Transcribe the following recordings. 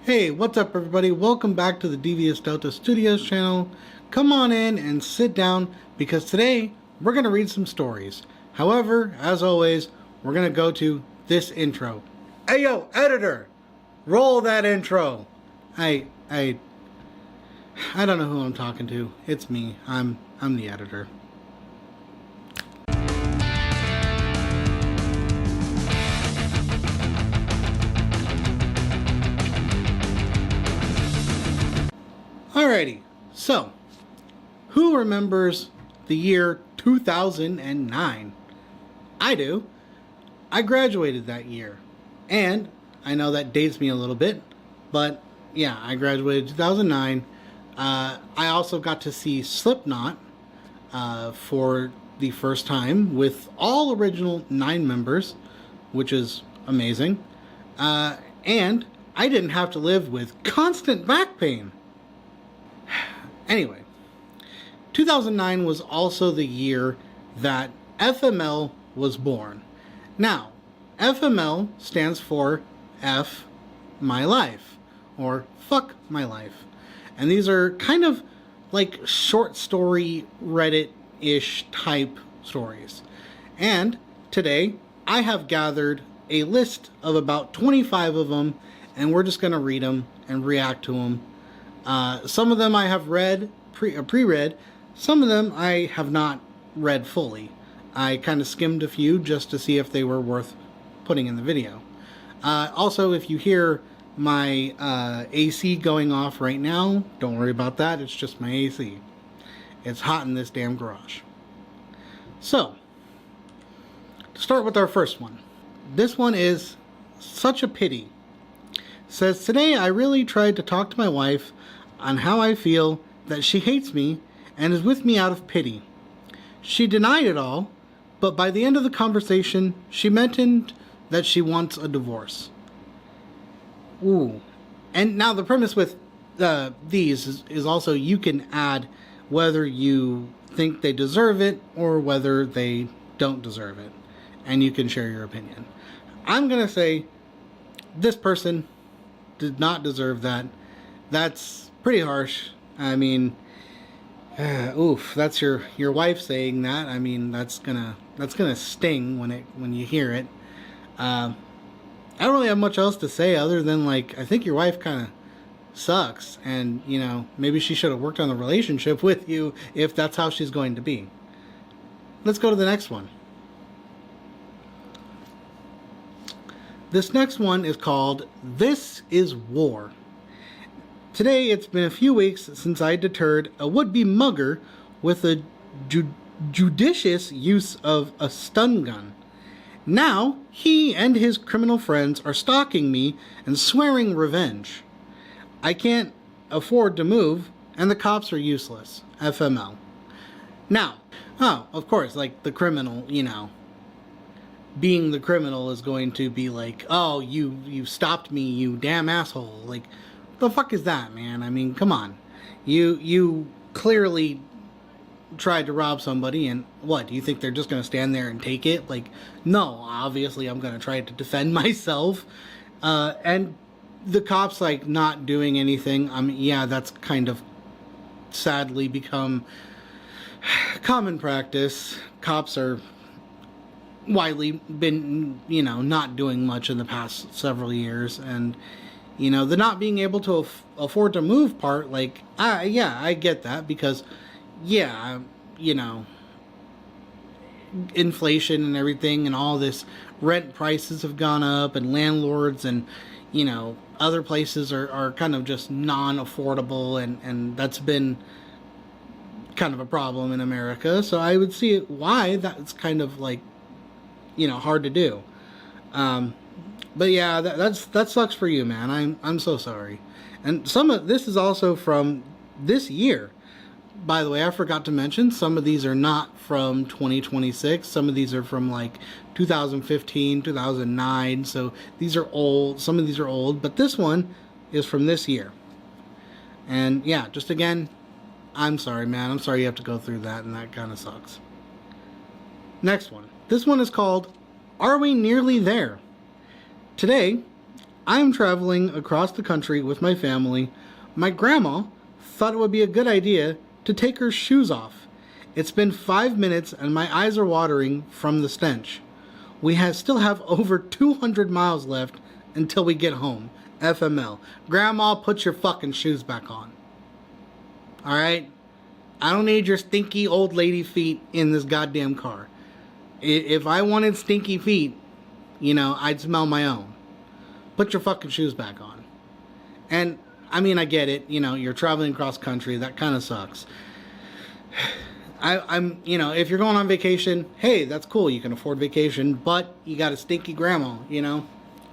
Hey, what's up everybody? Welcome back to the Devious Delta Studios channel. Come on in and sit down because today we're going to read some stories. However, as always, we're going to go to this intro. Hey yo, editor! Roll that intro! I don't know who I'm talking to. It's me. I'm the editor. Alrighty, so, who remembers the year 2009? I do. I graduated that year. And, I know that dates me a little bit, but yeah, I graduated 2009. I also got to see Slipknot for the first time with all original 9 members, which is amazing. And I didn't have to live with constant back pain. Anyway, 2009 was also the year that Fml was born. Now, Fml stands for F My Life, or Fuck My Life. And these are kind of like short story Reddit-ish type stories. And today, I have gathered a list of about 25 of them, and we're just going to read them and react to them. Some of them I have read, pre-read. Some of them I have not read fully. I kind of skimmed a few just to see if they were worth putting in the video. Also, if you hear my AC going off right now, don't worry about that. It's just my AC. It's hot in this damn garage. So, to start with our first one. This one is Such a Pity. Says, today I really tried to talk to my wife on how I feel that she hates me and is with me out of pity. She denied it all, but by the end of the conversation, she mentioned that she wants a divorce. Ooh. And now the premise with these is also you can add whether you think they deserve it or whether they don't deserve it. And you can share your opinion. I'm going to say this person did not deserve that. That's pretty harsh. I mean, oof, that's your wife saying that. I mean, that's gonna sting when you hear it. I don't really have much else to say other than, like, I think your wife kind of sucks, and you know, maybe she should have worked on the relationship with you if that's how she's going to be. Let's go to the next one. This next one is called This is War. Today, it's been a few weeks since I deterred a would-be mugger with a judicious use of a stun gun. Now, he and his criminal friends are stalking me and swearing revenge. I can't afford to move, and the cops are useless. FML. Now, of course, like the criminal, you know, being the criminal is going to be like, oh, you stopped me, you damn asshole. Like, the fuck is that, man? I mean, come on. You clearly tried to rob somebody, and what, do you think they're just gonna stand there and take it? Like, no, obviously I'm gonna try to defend myself. And the cops, like, not doing anything, I mean, yeah, that's kind of sadly become common practice. Cops are widely been, you know, not doing much in the past several years, and you know, the not being able to afford to move part, like, yeah, I get that, because, yeah, you know, inflation and everything, and all this, rent prices have gone up, and landlords and, you know, other places are kind of just non-affordable, and that's been kind of a problem in America, so I would see why that's kind of, like, you know, hard to do. But yeah, that sucks for you, man. I'm so sorry. And some of this is also from this year. By the way, I forgot to mention some of these are not from 2026. Some of these are from like 2015, 2009. So these are old. Some of these are old, but this one is from this year. And yeah, just again, I'm sorry, man. I'm sorry you have to go through that, and that kind of sucks. Next one. This one is called Are We Nearly There? Today, I am traveling across the country with my family. My grandma thought it would be a good idea to take her shoes off. It's been 5 minutes and my eyes are watering from the stench. Still have over 200 miles left until we get home. FML. Grandma, put your fucking shoes back on. Alright? I don't need your stinky old lady feet in this goddamn car. If I wanted stinky feet, I'd smell my own. Put your fucking shoes back on. And, I mean, I get it. You're traveling across country. That kind of sucks. If you're going on vacation, hey, that's cool. You can afford vacation. But you got a stinky grandma,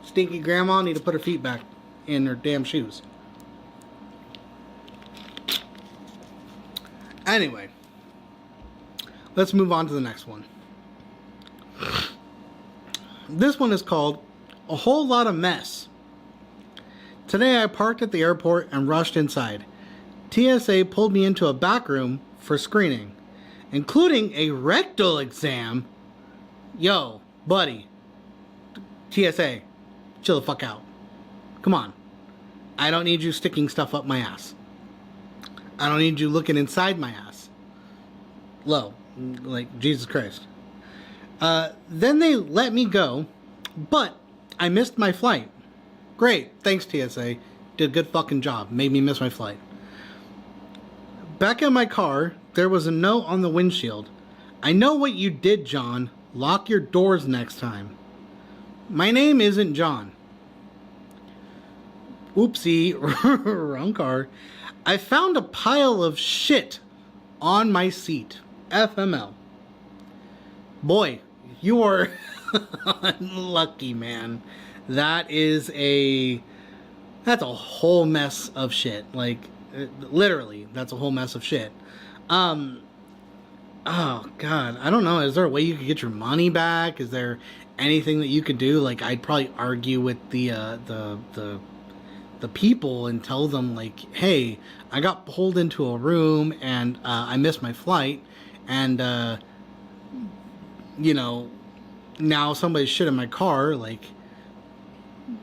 Stinky grandma need to put her feet back in her damn shoes. Anyway, let's move on to the next one. This one is called A Whole Lot of Mess. Today I parked at the airport and rushed inside. TSA pulled me into a back room for screening, including a rectal exam. Yo, buddy. TSA, chill the fuck out. Come on. I don't need you sticking stuff up my ass. I don't need you looking inside my ass. Low. Like, Jesus Christ. Then they let me go, but I missed my flight. Great. Thanks, TSA. Did a good fucking job. Made me miss my flight. Back in my car, there was a note on the windshield. I know what you did, John. Lock your doors next time. My name isn't John. Oopsie. Wrong car. I found a pile of shit on my seat. FML. Boy, you are unlucky, man. That's a whole mess of shit. Like, literally, that's a whole mess of shit. Oh God, I don't know. Is there a way you could get your money back? Is there anything that you could do? Like, I'd probably argue with the people and tell them, like, hey, I got pulled into a room and I missed my flight, and now somebody's shit in my car. Like,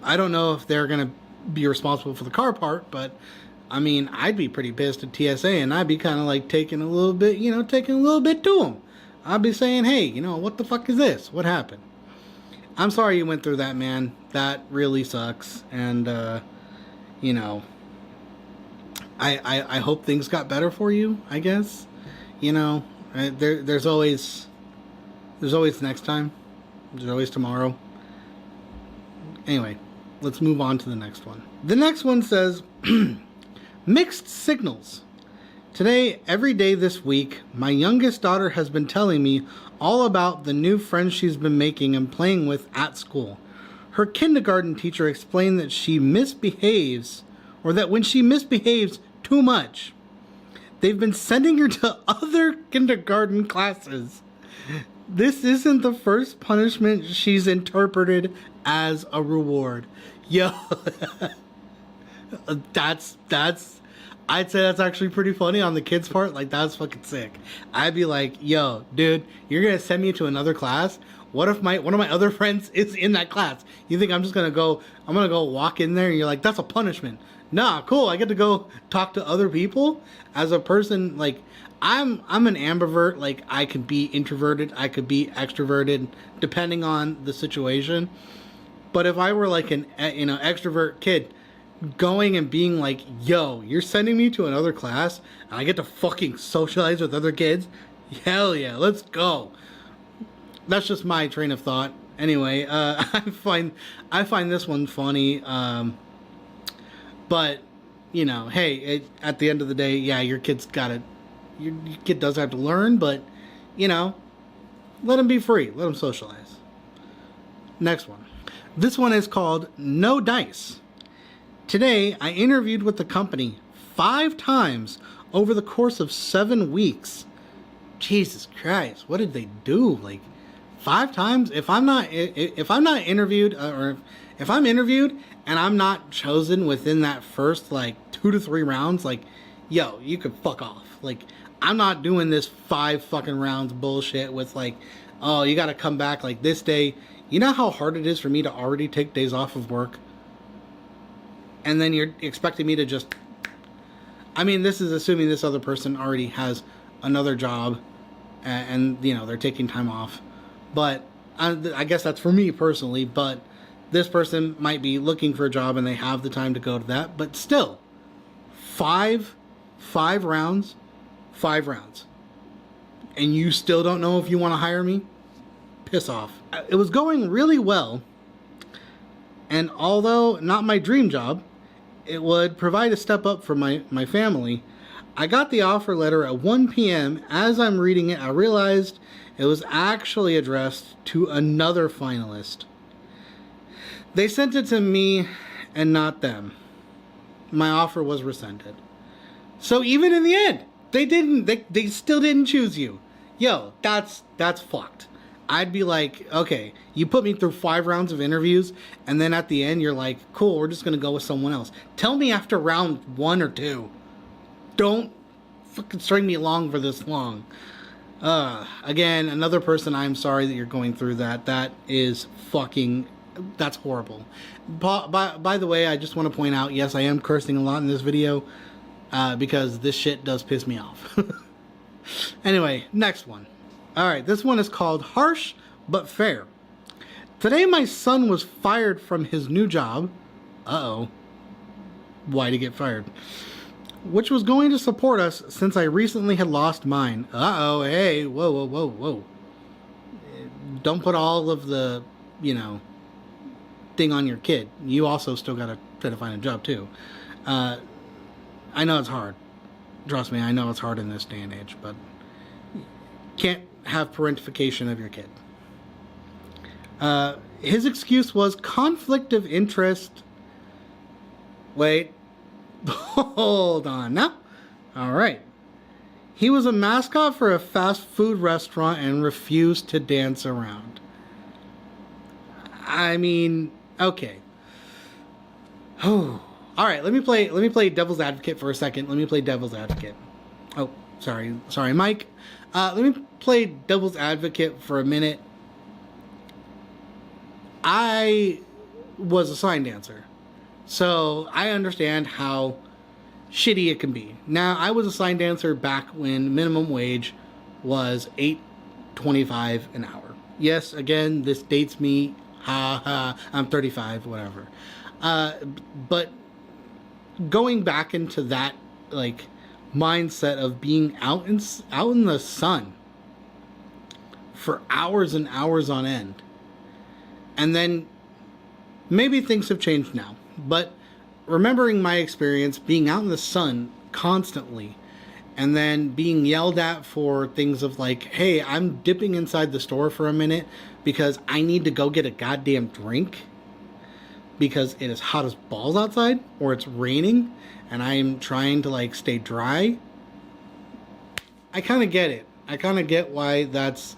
I don't know if they're gonna be responsible for the car part, but I mean, I'd be pretty pissed at TSA, and I'd be kind of like taking a little bit to them. I'd be saying, hey, what the fuck is this? What happened? I'm sorry you went through that, man. That really sucks. And I hope things got better for you, I guess. There's always next time. There's always tomorrow. Anyway, let's move on to the next one. The next one says, mixed signals. Today, every day this week, my youngest daughter has been telling me all about the new friends she's been making and playing with at school. Her kindergarten teacher explained that she misbehaves, or that when she misbehaves too much, they've been sending her to other kindergarten classes. This isn't the first punishment she's interpreted as a reward. Yo, I'd say that's actually pretty funny on the kids' part. Like, that's fucking sick. I'd be like, yo, dude, you're gonna send me to another class? What if one of my other friends is in that class? You think I'm gonna go walk in there and you're like, that's a punishment? Nah, cool. I get to go talk to other people as a person. Like, I'm an ambivert. Like, I could be introverted, I could be extroverted, depending on the situation. But if I were like an extrovert kid going and being like, yo, you're sending me to another class and I get to fucking socialize with other kids, hell yeah, let's go. That's just my train of thought. Anyway, I find this one funny. But hey, at the end of the day, yeah, your kid does have to learn, but let him be free, let him socialize. Next one. This one is called No Dice. Today, I interviewed with the company 5 times over the course of 7 weeks. Jesus Christ, what did they do? Like, 5 times? If I'm not interviewed, or if I'm interviewed and I'm not chosen within that first, like, 2 to 3 rounds, like, yo, you could fuck off. Like, I'm not doing this 5 fucking rounds bullshit with, like, oh, you gotta come back, like, this day. You know how hard it is for me to already take days off of work? and then you're expecting me to just... I mean, this is assuming this other person already has another job, and you know, they're taking time off. But I guess that's for me personally, but this person might be looking for a job and they have the time to go to that. But still, five rounds, and you still don't know if you want to hire me? Piss off. It was going really well, and although not my dream job, it would provide a step up for my family. I got the offer letter at 1 p.m. As I'm reading it, I realized it was actually addressed to another finalist. They sent it to me and not them. My offer was rescinded. So even in the end, they still didn't choose you. Yo, that's fucked. I'd be like, okay, you put me through 5 rounds of interviews, and then at the end you're like, cool, we're just gonna go with someone else. Tell me after round 1 or 2. Don't fucking string me along for this long. Again, another person, I'm sorry that you're going through that. That is fucking, that's horrible. By the way, I just want to point out, yes, I am cursing a lot in this video, because this shit does piss me off. Anyway, next one. Alright, this one is called Harsh But Fair. Today my son was fired from his new job. Uh-oh. Why'd he get fired? Which was going to support us since I recently had lost mine. Uh-oh, hey, whoa. Don't put all of the, you know, thing on your kid. You also still gotta try to find a job too. I know it's hard. Trust me, I know it's hard in this day and age, but can't have parentification of your kid. His excuse was conflict of interest. Wait. Hold on now. Alright. He was a mascot for a fast food restaurant and refused to dance around. I mean, okay. Oh. Alright, let me play devil's advocate for a second. Let me play devil's advocate. Oh, sorry, Mike. Let me play devil's advocate for a minute. I was a sign dancer, so I understand how shitty it can be. Now, I was a sign dancer back when minimum wage was $8.25 an hour. Yes, again, this dates me. Ha ha. I'm 35, whatever. But going back into that, like, mindset of being out in the sun for hours and hours on end, and then maybe things have changed now, but remembering my experience being out in the sun constantly and then being yelled at for things of like, hey, I'm dipping inside the store for a minute because I need to go get a goddamn drink because it is hot as balls outside, or it's raining and I am trying to like stay dry. I kind of get it. I kind of get why that's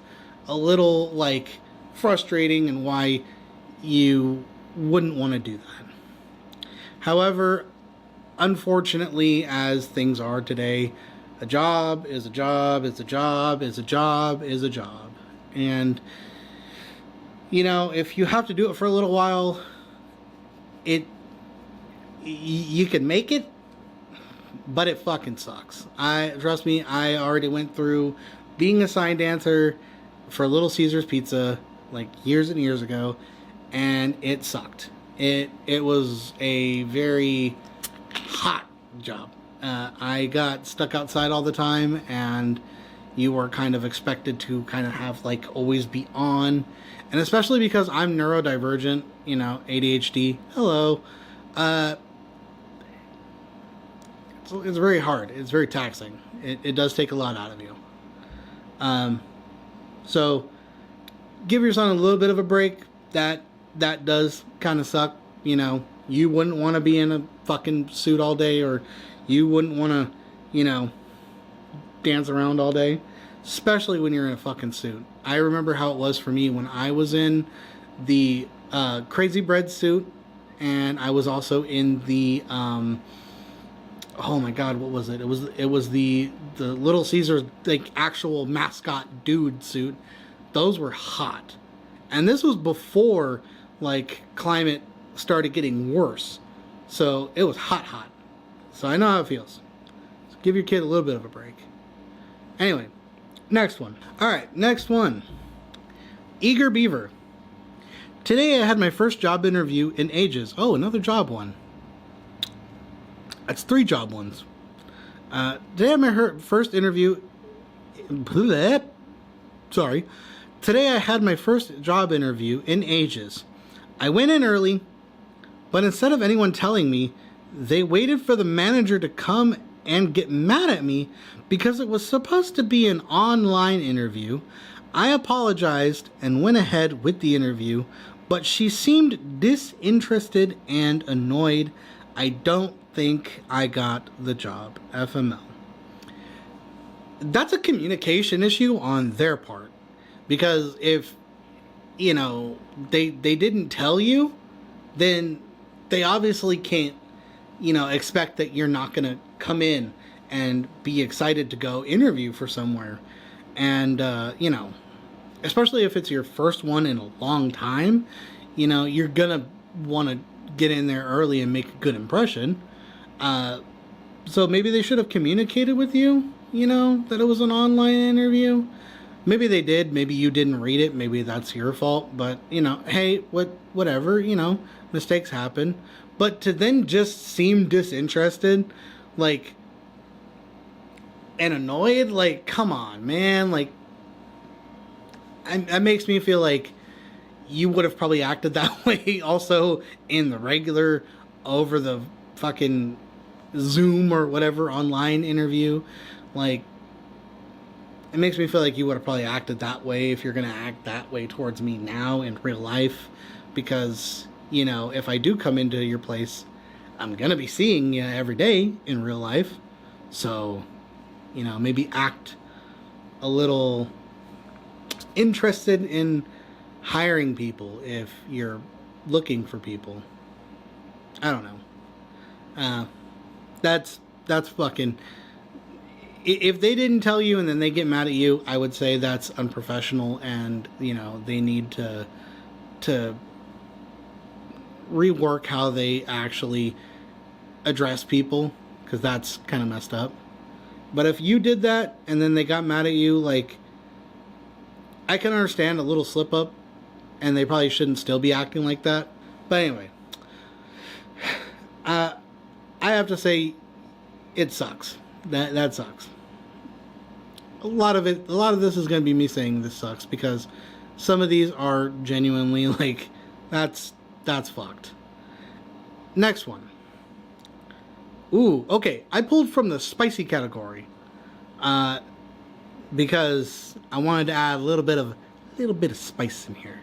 a little like frustrating and why you wouldn't want to do that. However, unfortunately, as things are today, a job is a job is a job is a job is a job. And, you know, if you have to do it for a little while, you can make it, but it fucking sucks. Trust me, I already went through being a sign dancer for Little Caesars Pizza like years and years ago, and it sucked. It was a very hot job. I got stuck outside all the time, and you were kind of expected to kind of have like always be on, and especially because I'm neurodivergent, you know, ADHD. Hello. It's very hard. It's very taxing. It does take a lot out of you. So give your son a little bit of a break. That does kind of suck. You know, you wouldn't want to be in a fucking suit all day, or you wouldn't want to, you know, dance around all day, especially when you're in a fucking suit. I remember how it was for me when I was in the Crazy Bread suit, and I was also in the oh my god, what was it? It was the Little Caesars like actual mascot dude suit. Those were hot. And this was before like climate started getting worse. So it was hot, hot. So I know how it feels. So give your kid a little bit of a break. Anyway, next one. Alright, next one. Eager Beaver. Today I had my first job interview in ages. Oh, another job one. That's 3 job ones. Today I had my first interview. Sorry. Today I had my first job interview in ages. I went in early, but instead of anyone telling me, they waited for the manager to come and get mad at me because it was supposed to be an online interview. I apologized and went ahead with the interview, but she seemed disinterested and annoyed. I don't think I got the job. FML. That's a communication issue on their part. Because if, you know, they didn't tell you, then they obviously can't, you know, expect that you're not going to come in and be excited to go interview for somewhere. And, you know, especially if it's your first one in a long time, you know, you're going to want to get in there early and make a good impression. So maybe they should have communicated with you, you know, that it was an online interview. Maybe they did. Maybe you didn't read it. Maybe that's your fault. But, you know, hey, whatever, you know, mistakes happen. But to then just seem disinterested, like, and annoyed, like, come on, man. Like, that makes me feel like you would have probably acted that way also in the regular, over the fucking Zoom or whatever online interview. Like, it makes me feel like you would have probably acted that way if you're going to act that way towards me now in real life. Because, you know, if I do come into your place, I'm going to be seeing you every day in real life. So, you know, maybe act a little interested in hiring people if you're looking for people. I don't know. That's fucking... If they didn't tell you and then they get mad at you, I would say that's unprofessional, and, you know, they need to rework how they actually address people, because that's kind of messed up. But if you did that and then they got mad at you, like, I can understand a little slip up, and they probably shouldn't still be acting like that. But anyway, I have to say, it sucks. That sucks. A lot of this is going to be me saying this sucks, because some of these are genuinely like, that's fucked. Next one. Ooh, okay. I pulled from the spicy category, because I wanted to add a little bit of spice in here.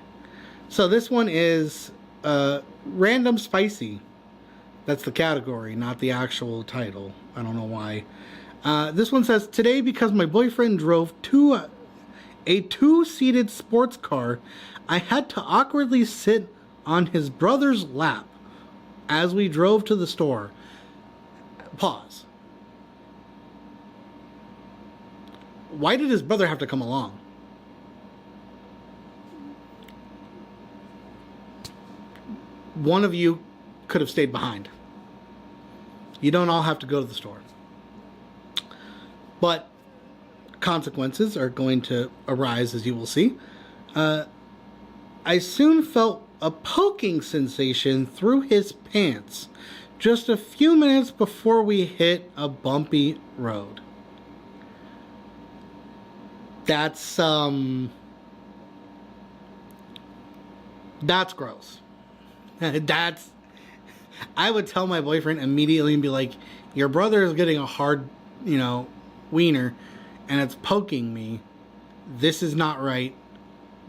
So this one is random spicy. That's the category, not the actual title. I don't know why. This one says, today, because my boyfriend drove a 2-seated sports car, I had to awkwardly sit on his brother's lap as we drove to the store. Pause. Why did his brother have to come along? One of you could have stayed behind. You don't all have to go to the store. But consequences are going to arise, as you will see. I soon felt a poking sensation through his pants just a few minutes before we hit a bumpy road. That's gross. I would tell my boyfriend immediately and be like, your brother is getting a hard, you know, wiener, and it's poking me. This is not right.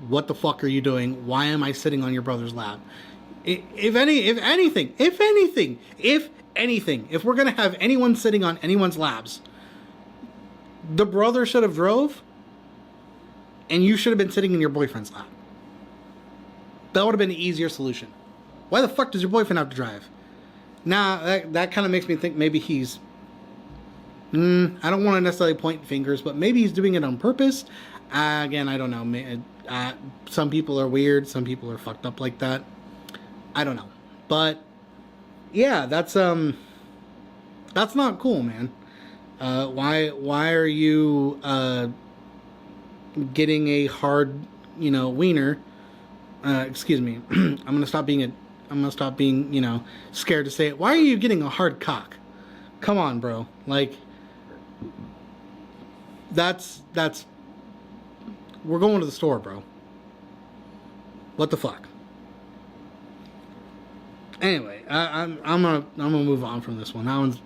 What the fuck are you doing? Why am I sitting on your brother's lap? If anything, if we're gonna have anyone sitting on anyone's laps, the brother should have drove, and you should have been sitting in your boyfriend's lap. That would have been the easier solution. Why the fuck does your boyfriend have to drive? Nah, that kind of makes me think maybe he's... I don't want to necessarily point fingers, but maybe he's doing it on purpose. Again, I don't know. Some people are weird. Some people are fucked up like that. I don't know. But yeah, that's not cool, man. Why are you getting a hard, wiener? Excuse me. I'm gonna stop being, scared to say it. Why are you getting a hard cock? Come on, bro. Like, that's. We're going to the store, bro. What the fuck? Anyway, I'm gonna move on from this one. That one's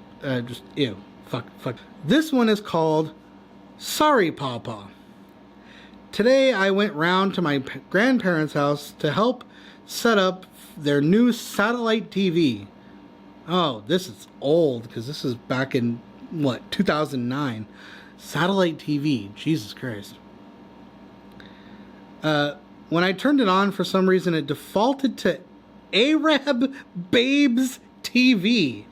just ew. Fuck. This one is called Sorry Pawpaw. Today I went round to my grandparents' house to help set up their new satellite TV. Oh, this is old because this is back in 2009. Satellite TV. Jesus Christ. When I turned it on, for some reason it defaulted to Arab Babes TV.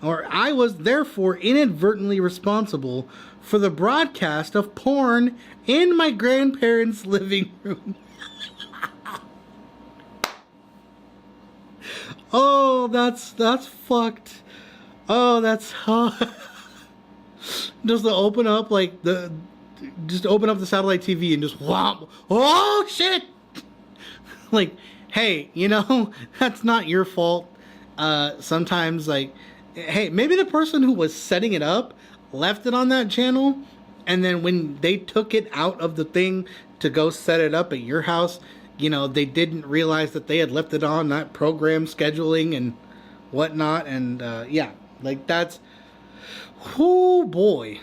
I was therefore inadvertently responsible for the broadcast of porn in my grandparents' living room. Oh, that's fucked. Oh, that's just to open up just open up the satellite TV and just whomp. Oh shit! Like, hey, that's not your fault. Sometimes, hey, maybe the person who was setting it up left it on that channel, and then when they took it out of the thing to go set it up at your house, they didn't realize that they had left it on that program scheduling and whatnot, and yeah, that's, oh boy,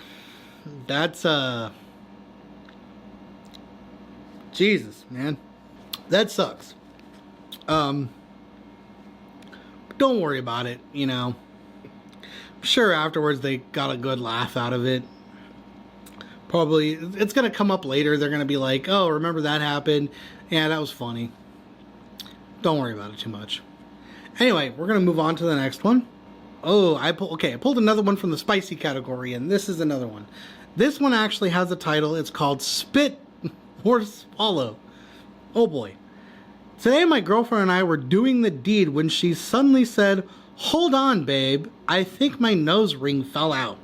that's Jesus, man, that sucks. Don't worry about it, I'm sure afterwards they got a good laugh out of it. Probably it's gonna come up later. They're gonna be like, oh, remember that happened? Yeah, that was funny. Don't worry about it too much. Anyway, we're gonna move on to the next one. Oh, I pulled another one from the spicy category, and this is another one. This one actually has a title. It's called Spit or Swallow. Oh boy. Today my girlfriend and I were doing the deed when she suddenly said, "Hold on, babe, I think my nose ring fell out."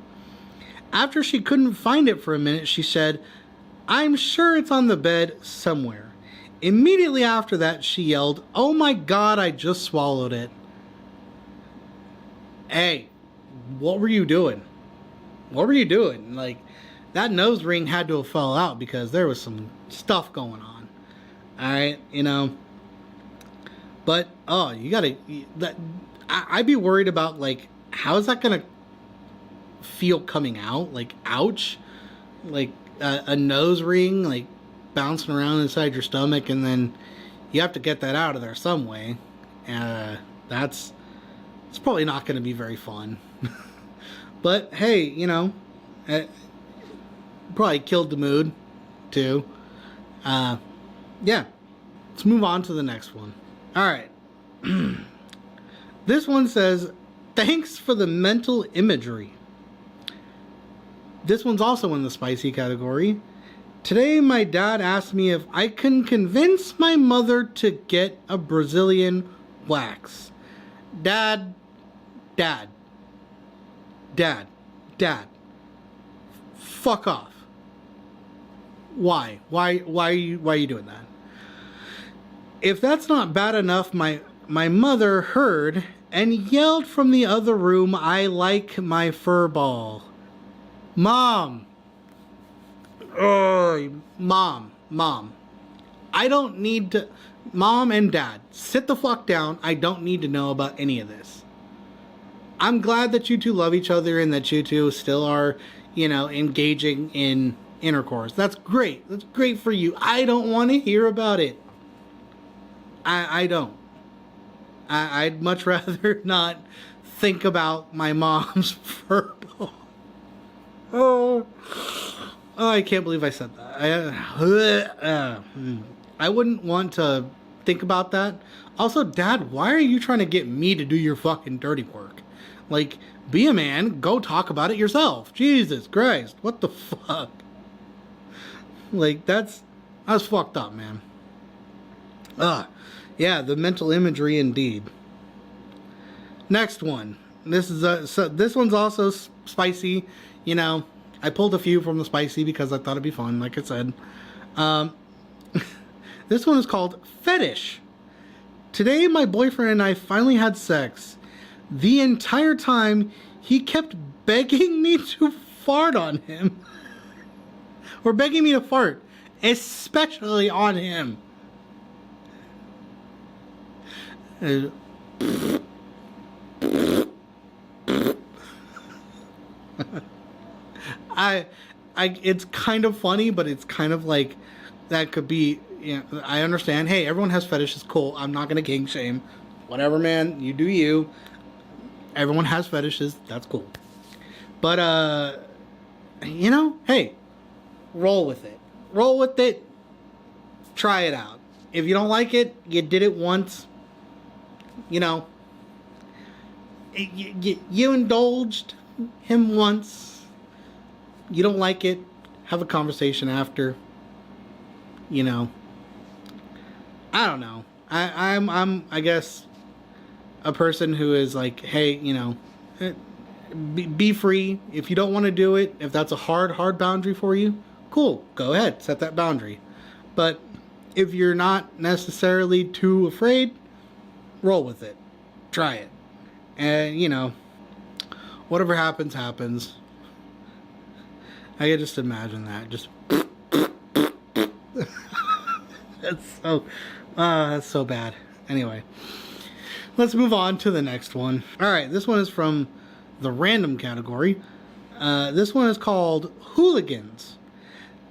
After she couldn't find it for a minute, she said, "I'm sure it's on the bed somewhere." Immediately after that, she yelled, "Oh my God, I just swallowed it." Hey, what were you doing? What were you doing? That nose ring had to have fell out because there was some stuff going on. Alright, But, oh, you gotta, I'd be worried about, how is that gonna feel coming out? Ouch? A nose ring, bouncing around inside your stomach, and then you have to get that out of there some way. It's probably not gonna be very fun. But, hey, it probably killed the mood, too. Yeah. Let's move on to the next one. Alright. This one says, "Thanks for the mental imagery." This one's also in the spicy category. Today my dad asked me if I can convince my mother to get a Brazilian wax. Dad. Fuck off. Why? Why are you doing that? If that's not bad enough, my mother heard and yelled from the other room, "I like my fur ball." Mom. Mom. I don't need to... Mom and Dad, sit the fuck down. I don't need to know about any of this. I'm glad that you two love each other and that you two still are, engaging in intercourse. That's great. That's great for you. I don't want to hear about it. I don't. I'd much rather not think about my mom's fur ball. Oh, I can't believe I said that. I wouldn't want to think about that. Also, Dad, why are you trying to get me to do your fucking dirty work? Be a man, go talk about it yourself. Jesus Christ, what the fuck? That's fucked up, man. Yeah, the mental imagery indeed. Next one. This is this one's also spicy. You know, I pulled a few from the spicy because I thought it'd be fun, like I said. Um, this one is called Fetish. Today, my boyfriend and I finally had sex. The entire time, he kept begging me to fart on him. Or begging me to fart, especially on him. It's kind of funny, but it's kind of like that could be. You know, I understand. Hey, everyone has fetishes. Cool. I'm not gonna kink shame. Whatever, man. You do you. Everyone has fetishes. That's cool. But you know, hey, roll with it. Roll with it. Try it out. If you don't like it, you did it once. You know, you indulged him once. You don't like it, have a conversation after. You know, I don't know. I'm I guess a person who is like, hey, you know, be free. If you don't want to do it, if that's a hard boundary for you, cool, go ahead, set that boundary. But if you're not necessarily too afraid, roll with it, try it, and you know, whatever happens, happens. I can just imagine that. Just that's so bad. Anyway, let's move on to the next one. All right, this one is from the random category. This one is called Hooligans.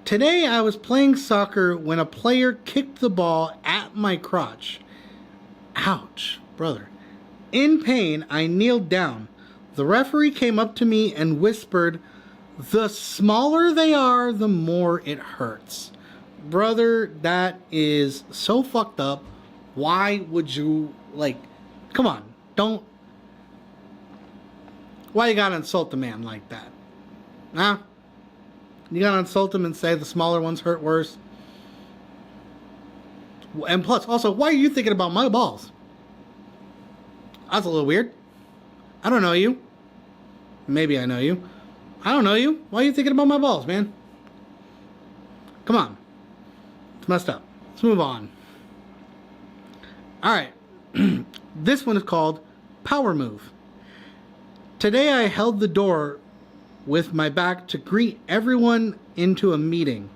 Today I was playing soccer when a player kicked the ball at my crotch. Ouch, brother. In pain, I kneeled down. The referee came up to me and whispered, "The smaller they are, the more it hurts." Brother, that is so fucked up. Why would you, like, come on, don't. Why you gotta insult the man like that? Huh? You gotta insult him and say the smaller ones hurt worse? And plus, also, why are you thinking about my balls? That's a little weird. I don't know you. Maybe I know you. I don't know you. Why are you thinking about my balls, man? Come on. It's messed up. Let's move on. Alright. This one is called Power Move. Today I held the door with my back to greet everyone into a meeting.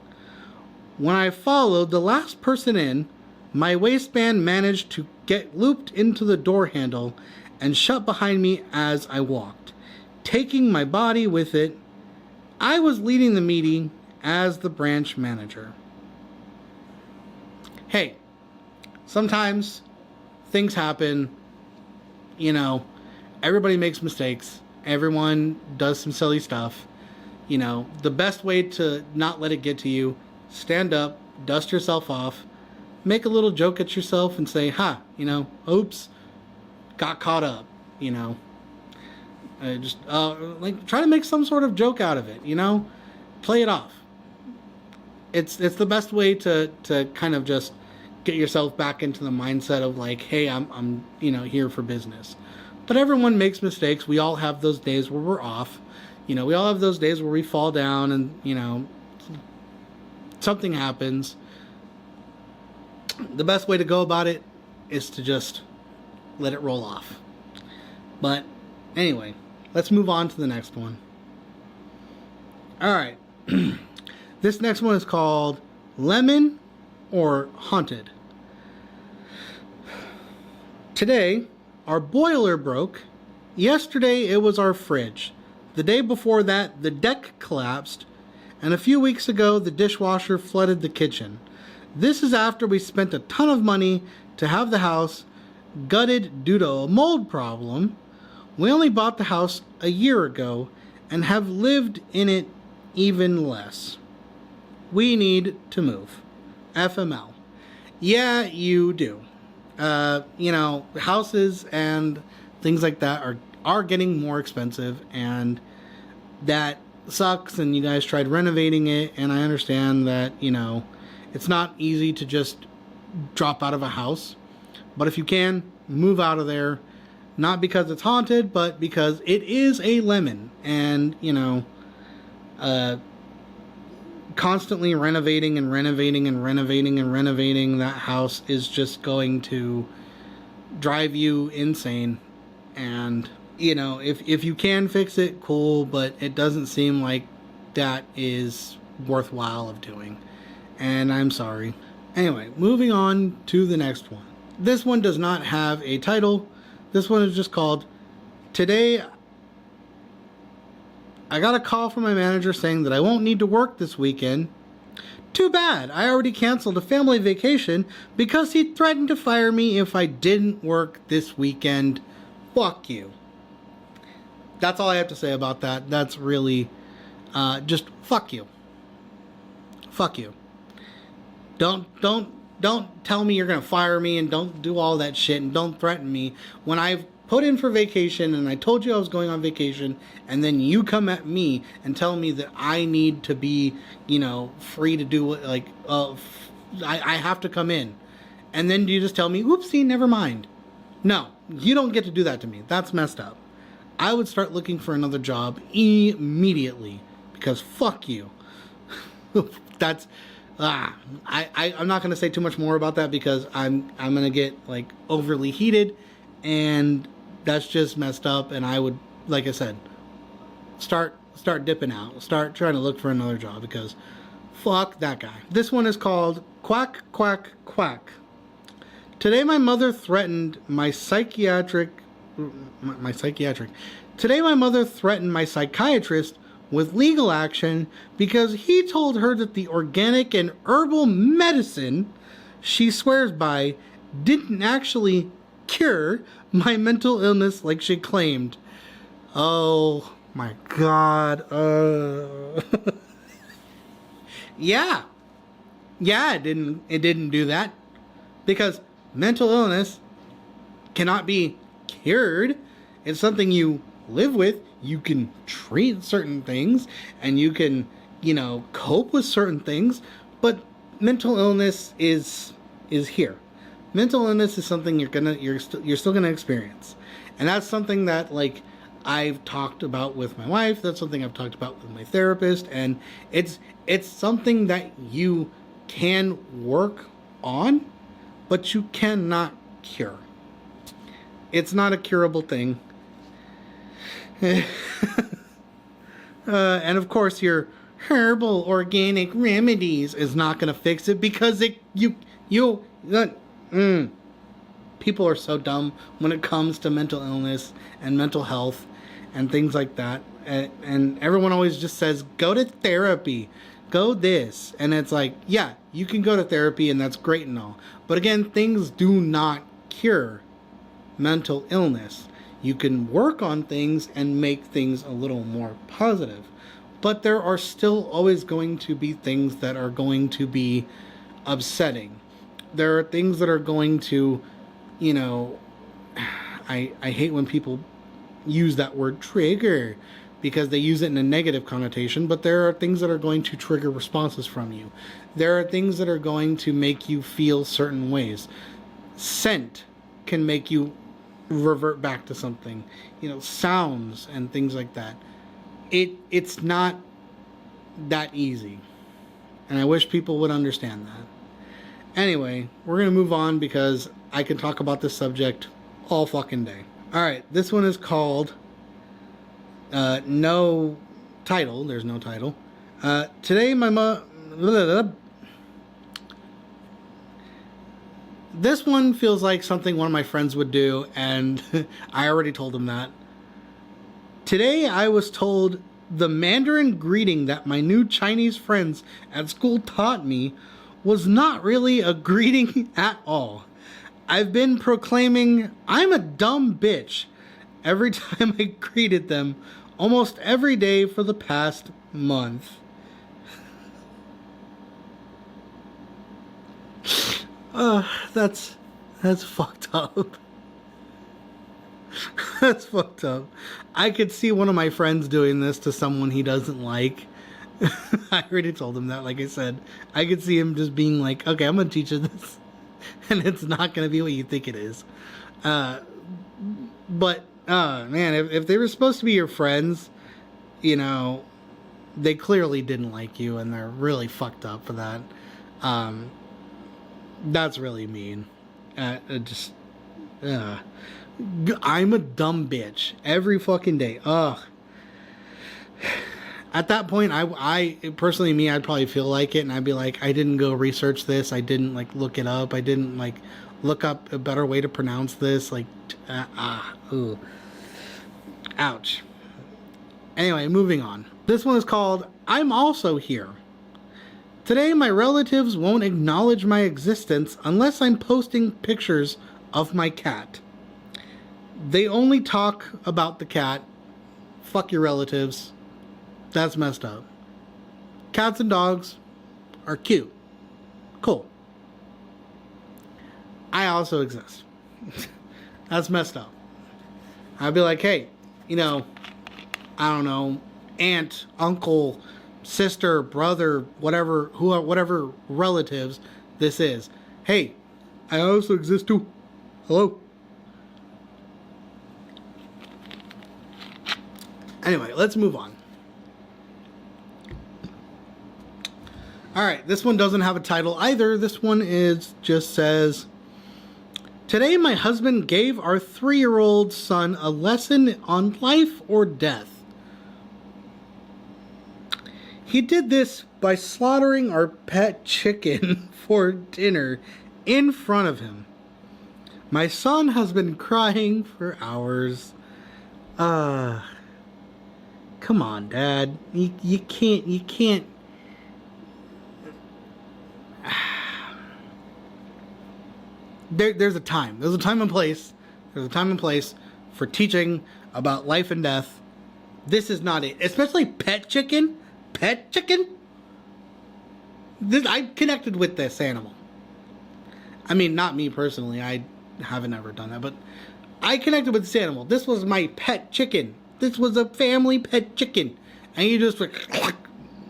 When I followed the last person in, my waistband managed to get looped into the door handle and shut behind me as I walked, taking my body with it. I was leading the meeting as the branch manager. Hey, sometimes things happen, you know, everybody makes mistakes, everyone does some silly stuff. You know, the best way to not let it get to you, stand up, dust yourself off, make a little joke at yourself and say, you know, oops, got caught up, you know. Just like try to make some sort of joke out of it, you know, play it off. It's the best way to kind of just get yourself back into the mindset of like, hey, I'm you know, here for business. But everyone makes mistakes. We all have those days where we're off. You know, we all have those days where we fall down and, you know, something happens. The best way to go about it is to just let it roll off. But anyway, let's move on to the next one. All right. This next one is called Lemon or Haunted. Today, our boiler broke. Yesterday, it was our fridge. The day before that, the deck collapsed. And a few weeks ago, the dishwasher flooded the kitchen. This is after we spent a ton of money to have the house gutted due to a mold problem. We only bought the house a year ago and have lived in it even less. We need to move. FML. Yeah, you do. You know, houses and things like that are getting more expensive, and that sucks, and you guys tried renovating it, and I understand that, you know, it's not easy to just drop out of a house, But if you can, move out of there. Not because it's haunted, but because it is a lemon. And, you know, constantly renovating and renovating and renovating and renovating that house is just going to drive you insane. And, you know, if you can fix it, cool, but it doesn't seem like that is worthwhile of doing. And I'm sorry. Anyway, moving on to the next one. This one does not have a title. This one is just called, Today I got a call from my manager saying that I won't need to work this weekend. Too bad. I already canceled a family vacation because he threatened to fire me if I didn't work this weekend. Fuck you. That's all I have to say about that. That's really just fuck you. Fuck you. Don't tell me you're going to fire me, and don't do all that shit, and don't threaten me when I've put in for vacation and I told you I was going on vacation, and then you come at me and tell me that I need to be, you know, free to do what, like, I have to come in. And then you just tell me, oopsie, never mind. No, you don't get to do that to me. That's messed up. I would start looking for another job immediately, because fuck you. That's... I'm not going to say too much more about that because I'm going to get, like, overly heated, and that's just messed up. And I would, like I said, start dipping out, start trying to look for another job, because fuck that guy. This one is called Quack Quack Quack. Today my mother threatened my psychiatrist with legal action because he told her that the organic and herbal medicine she swears by didn't actually cure my mental illness like she claimed. Oh my God. Yeah, it didn't do that, because mental illness cannot be cured. It's something you live with. You can treat certain things, and you can, you know, cope with certain things, but mental illness is here. Mental illness is something you're still gonna experience, and that's something that, like, I've talked about with my wife. That's something I've talked about with my therapist, and it's something that you can work on, but you cannot cure. It's not a curable thing. And of course, your herbal organic remedies is not going to fix it, because people are so dumb when it comes to mental illness and mental health and things like that. And everyone always just says, go to therapy, go this. And it's like, yeah, you can go to therapy, and that's great and all. But again, things do not cure mental illness. You can work on things and make things a little more positive. But there are still always going to be things that are going to be upsetting. There are things that are going to, you know, I hate when people use that word trigger, because they use it in a negative connotation, but there are things that are going to trigger responses from you. There are things that are going to make you feel certain ways. Scent can make you revert back to something, you know, sounds and things like that. It's not that easy, and I wish people would understand that. Anyway, we're gonna move on, because I can talk about this subject all fucking day. All right, this one is called no title. There's no title. Today my This one feels like something one of my friends would do, and I already told him that. Today I was told the Mandarin greeting that my new Chinese friends at school taught me was not really a greeting at all. I've been proclaiming I'm a dumb bitch every time I greeted them almost every day for the past month. That's fucked up. That's fucked up. I could see one of my friends doing this to someone he doesn't like. I already told him that, like I said. I could see him just being like, okay, I'm gonna teach you this. and it's not going to be what you think it is. But man, if they were supposed to be your friends, you know, they clearly didn't like you, and they're really fucked up for that. That's really mean. I'm a dumb bitch every fucking day. Ugh. At that point, I personally, me, I'd probably feel like it, and I'd be like, I didn't go research this. I didn't like look it up. I didn't like look up a better way to pronounce this. Like, ooh, ouch. Anyway, moving on. This one is called "I'm Also Here." Today, my relatives won't acknowledge my existence unless I'm posting pictures of my cat. They only talk about the cat. Fuck your relatives. That's messed up. Cats and dogs are cute. Cool. I also exist. That's messed up. I'd be like, hey, you know, I don't know, aunt, uncle, sister, brother, whatever, whatever relatives this is. Hey, I also exist too. Hello. Anyway, let's move on. Alright, this one doesn't have a title either. This one just says, today my husband gave our 3-year-old son a lesson on life or death. He did this by slaughtering our pet chicken for dinner in front of him. My son has been crying for hours. Come on, Dad. You can't. There's a time. There's a time and place. There's a time and place for teaching about life and death. This is not it. Especially pet chicken. Pet chicken? I connected with this animal. I mean, not me personally. I haven't ever done that. But I connected with this animal. This was my pet chicken. This was a family pet chicken. And you just went,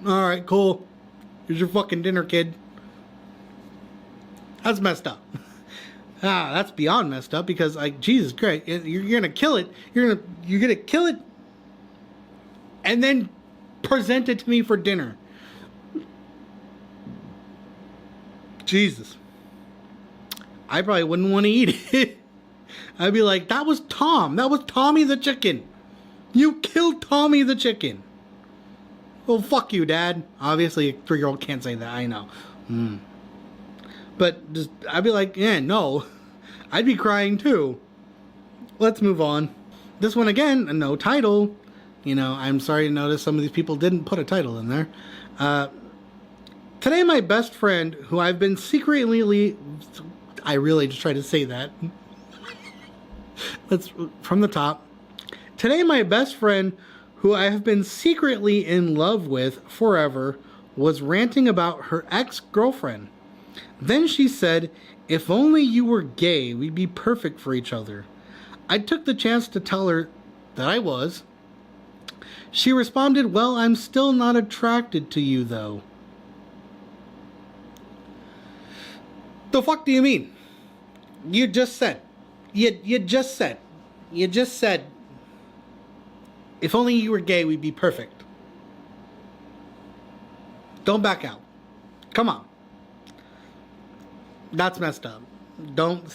alright, cool. Here's your fucking dinner, kid. That's messed up. That's beyond messed up because, like, Jesus Christ, you're gonna kill it. You're gonna kill it, and then present it to me for dinner. Jesus, I probably wouldn't want to eat it. I'd be like, that was Tom. That was Tommy the chicken. You killed Tommy the chicken. Well, fuck you, Dad. Obviously, a 3-year-old can't say that. I know. But just, I'd be like, yeah, no. I'd be crying too. Let's move on. This one again, no title. You know, I'm sorry to notice some of these people didn't put a title in there. Today, my best friend, who I've been secretly... I really just tried to say that. Let's, from the top. Today, my best friend, who I have been secretly in love with forever, was ranting about her ex-girlfriend. Then she said, if only you were gay, we'd be perfect for each other. I took the chance to tell her that I was. She responded, well, I'm still not attracted to you, though. The fuck do you mean? You just said. You just said. If only you were gay, we'd be perfect. Don't back out. Come on. That's messed up. Don't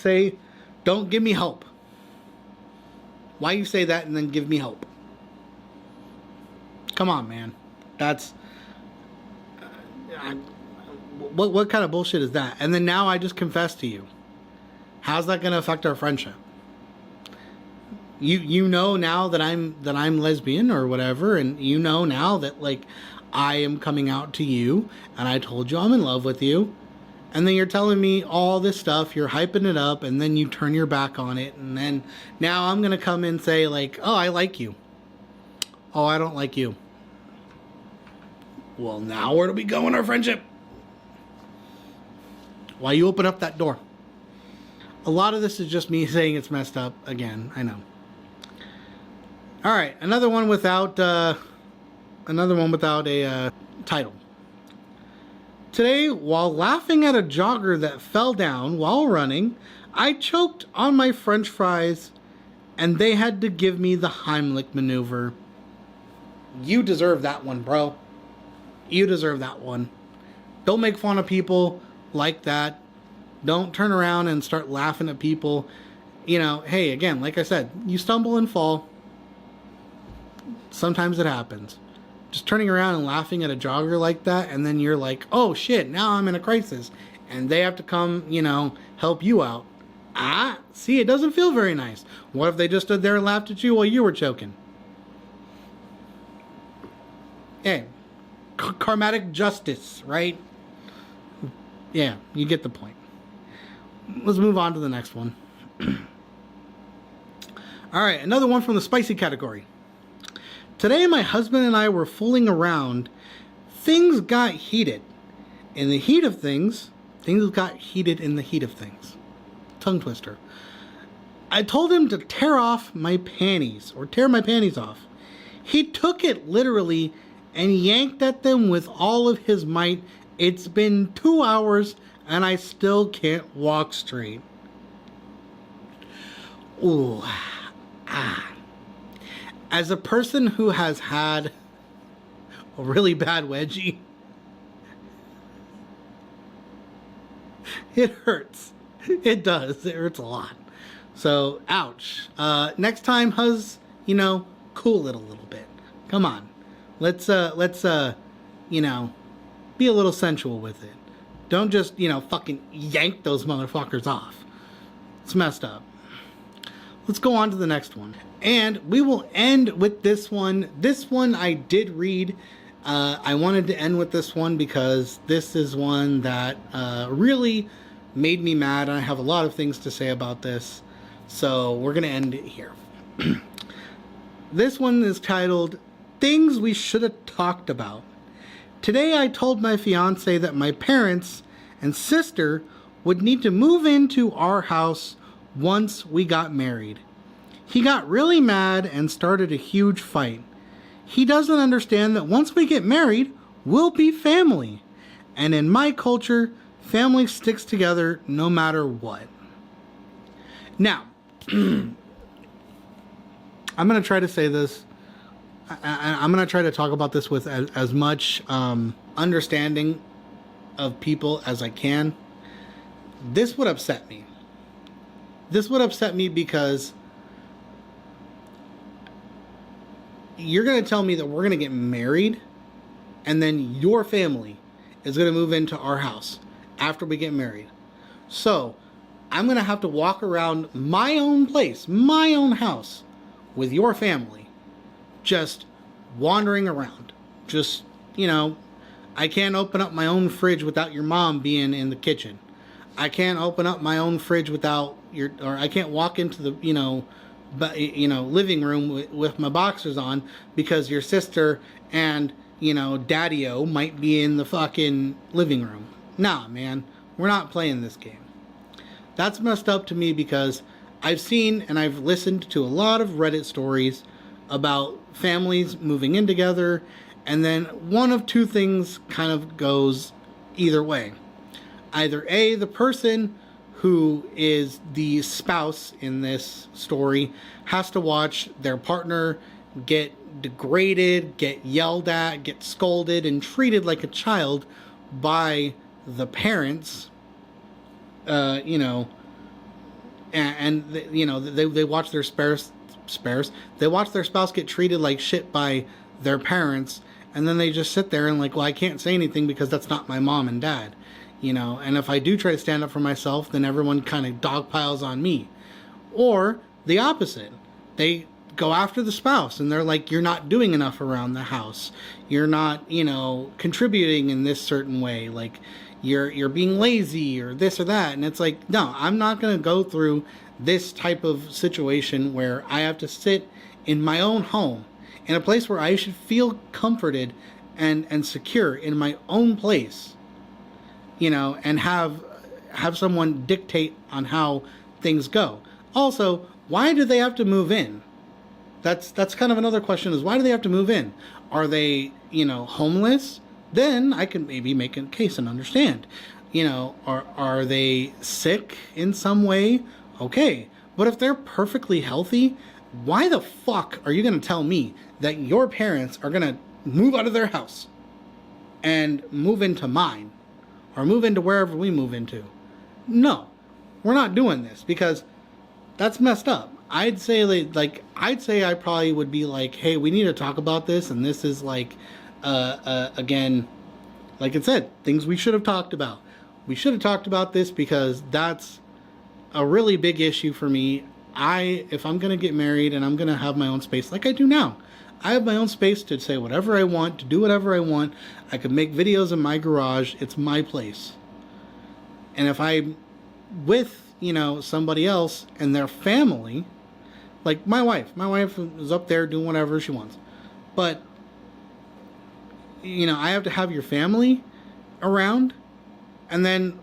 give me hope. Why you say that and then give me hope? Come on, man. That's... what kind of bullshit is that? And then now I just confess to you. How's that going to affect our friendship? You know now that I'm lesbian or whatever, and you know now that, like, I am coming out to you, and I told you I'm in love with you, and then you're telling me all this stuff, you're hyping it up, and then you turn your back on it, and then now I'm going to come and say, like, oh, I like you. Oh, I don't like you. Well, now where do we go in our friendship? Why you open up that door? A lot of this is just me saying it's messed up again. I know. All right, another one without a title. Today, while laughing at a jogger that fell down while running, I choked on my french fries and they had to give me the Heimlich maneuver. You deserve that one, bro. You deserve that one. Don't make fun of people like that. Don't turn around and start laughing at people. You know, hey, again, like I said, you stumble and fall. Sometimes it happens. Just turning around and laughing at a jogger like that, and then you're like, oh shit, now I'm in a crisis. And they have to come, you know, help you out. See, it doesn't feel very nice. What if they just stood there and laughed at you while you were choking? Hey, karmatic justice, right? Yeah, you get the point. Let's move on to the next one. All right, another one from the spicy category. Today, my husband and I were fooling around. Things got heated. In the heat of things got heated in the heat of things. Tongue twister. I told him to tear off my panties, or tear my panties off. He took it literally and yanked at them with all of his might. It's been 2 hours and I still can't walk straight. Ooh. As a person who has had a really bad wedgie, it hurts. It does. It hurts a lot. So, ouch. Next time, huz, you know, cool it a little bit. Come on. Let's you know, be a little sensual with it. Don't just, you know, fucking yank those motherfuckers off. It's messed up. Let's go on to the next one. And we will end with this one. This one I did read. I wanted to end with this one because this is one that really made me mad. I have a lot of things to say about this. So we're going to end it here. This one is titled, Things We Should Have Talked About. Today I told my fiance that my parents and sister would need to move into our house once we got married. He got really mad and started a huge fight. He doesn't understand that once we get married, we'll be family. And in my culture, family sticks together no matter what. Now, I'm going to try to say this. I'm going to try to talk about this with as much understanding of people as I can. This would upset me. This would upset me because you're going to tell me that we're going to get married and then your family is going to move into our house after we get married. So I'm going to have to walk around my own place, my own house with your family, just wandering around. Just, you know, I can't open up my own fridge without your mom being in the kitchen. I can't open up my own fridge without or I can't walk into the, living room with my boxers on because your sister and, daddy-o might be in the fucking living room. Nah, man, we're not playing this game. That's messed up to me because I've seen and I've listened to a lot of Reddit stories about families moving in together, and then one of two things kind of goes either way. Either A, the person who is the spouse in this story has to watch their partner get degraded, get yelled at, get scolded, and treated like a child by the parents, they watch their they watch their spouse get treated like shit by their parents, and then they just sit there and like, well, I can't say anything because that's not my mom and dad. And if I do try to stand up for myself, then everyone kind of dogpiles on me. Or the opposite. They go after the spouse and they're like, you're not doing enough around the house. You're not, contributing in this certain way. Like, you're being lazy or this or that. And it's like, no, I'm not going to go through this type of situation where I have to sit in my own home, in a place where I should feel comforted and secure in my own place. And have someone dictate on how things go. Also, why do they have to move in? That's kind of another question, is why do they have to move in? Are they, homeless? then I can maybe make a case and understand. You know, are they sick in some way? Okay. But if they're perfectly healthy, why the fuck are you going to tell me that your parents are going to move out of their house and move into mine or move into wherever we move into? No, we're not doing this because that's messed up. I'd say I probably would be like, hey, we need to talk about this. And this is like, again, like it said, things we should have talked about. We should have talked about this because that's a really big issue for me. If I'm going to get married and I'm going to have my own space like I do now, I have my own space to say whatever I want, to do whatever I want. I could make videos in my garage. It's my place. And if I'm with, you know, somebody else and their family, like my wife is up there doing whatever she wants. But, you know, I have to have your family around, and then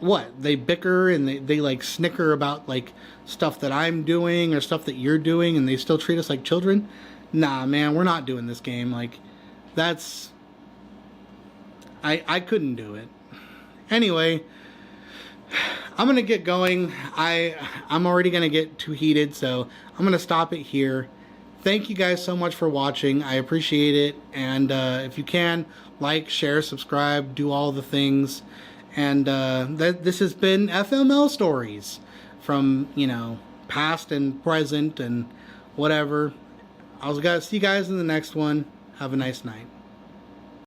what? They bicker and they like snicker about like stuff that I'm doing or stuff that you're doing, and they still treat us like children. Nah, man, we're not doing this game. Like, that's... I couldn't do it. Anyway, I'm going to get going. I'm already going to get too heated, so I'm going to stop it here. Thank you guys so much for watching. I appreciate it. And if you can, like, share, subscribe, do all the things. And this has been Fml Stories from, you know, past and present and whatever. I'll see you guys in the next one. Have a nice night.